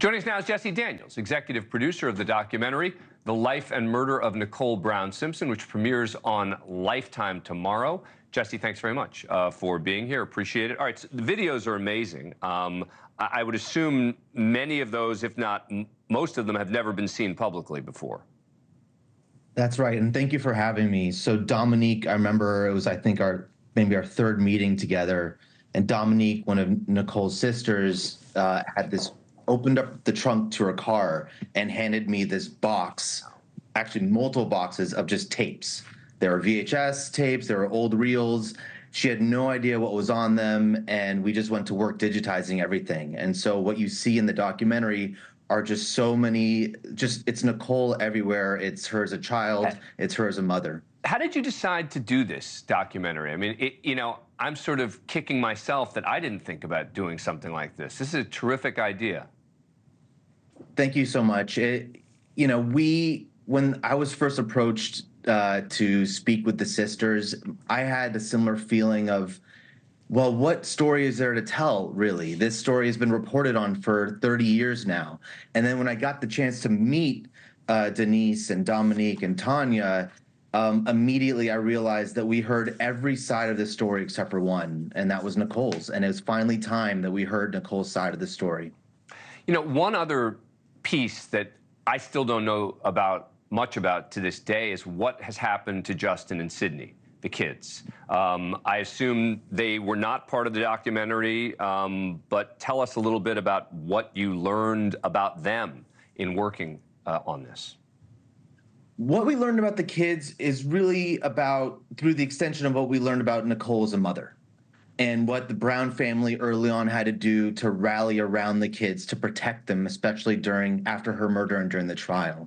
Joining us now is Jesse Daniels, executive producer of the documentary The Life and Murder of Nicole Brown Simpson, which premieres on Lifetime tomorrow. Jesse, thanks very much for being here. Appreciate it. All right, so the videos are amazing. I would assume many of those, if not most of them, have never been seen publicly before. That's right, and thank you for having me. So Dominique, I remember it was, I think, maybe our third meeting together, and Dominique, one of Nicole's sisters, opened up the trunk to her car and handed me this box, actually multiple boxes of just tapes. There were VHS tapes, there were old reels. She had no idea what was on them, and we just went to work digitizing everything. And so what you see in the documentary are just so many, it's Nicole everywhere. It's her as a child, it's her as a mother. How did you decide to do this documentary? I mean, I'm sort of kicking myself that I didn't think about doing something like this. This is a terrific idea. Thank you so much. When I was first approached to speak with the sisters, I had a similar feeling of, well, what story is there to tell, really? This story has been reported on for 30 years now. And then when I got the chance to meet Denise and Dominique and Tanya, immediately I realized that we heard every side of the story except for one, and that was Nicole's. And it was finally time that we heard Nicole's side of the story. You know, one other piece that I still don't know much about to this day is what has happened to Justin and Sydney, the kids. I assume they were not part of the documentary, but tell us a little bit about what you learned about them in working on this. What we learned about the kids is really about, through the extension of what we learned about Nicole as a mother, and what the Brown family early on had to do to rally around the kids to protect them, especially after her murder and during the trial.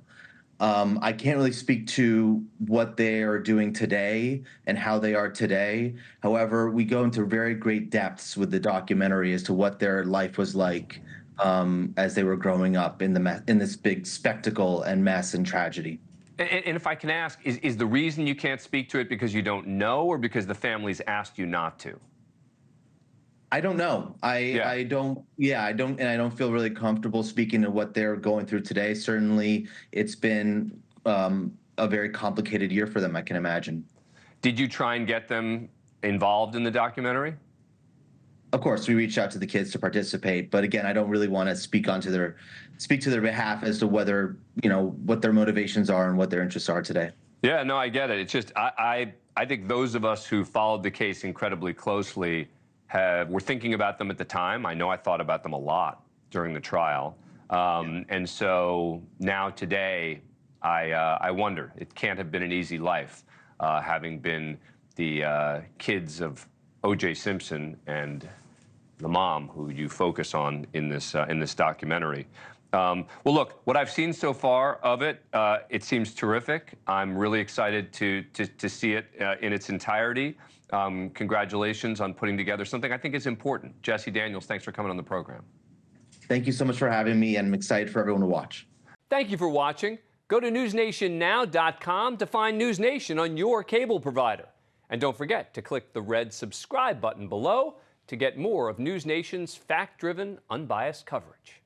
I can't really speak to what they are doing today and how they are today. However, we go into very great depths with the documentary as to what their life was like as they were growing up in this big spectacle and mess and tragedy. And if I can ask, is the reason you can't speak to it because you don't know, or because the families asked you not to? I don't know. I don't feel really comfortable speaking to what they're going through today. Certainly, it's been a very complicated year for them, I can imagine. Did you try and get them involved in the documentary? Of course, we reached out to the kids to participate, but again, I don't really want to speak to their behalf as to whether, what their motivations are and what their interests are today. Yeah, no, I get it. It's just, I think those of us who followed the case incredibly closely were thinking about them at the time. I know I thought about them a lot during the trial. And so now today, I wonder, it can't have been an easy life, having been the kids of O.J. Simpson and the mom who you focus on in this documentary. Well, look, what I've seen so far of it, it seems terrific. I'm really excited to see it in its entirety. Congratulations on putting together something I think is important. Jesse Daniels, thanks for coming on the program. Thank you so much for having me, and I'm excited for everyone to watch. Thank you for watching. Go to newsnationnow.com to find NewsNation on your cable provider. And don't forget to click the red subscribe button below to get more of NewsNation's fact-driven, unbiased coverage.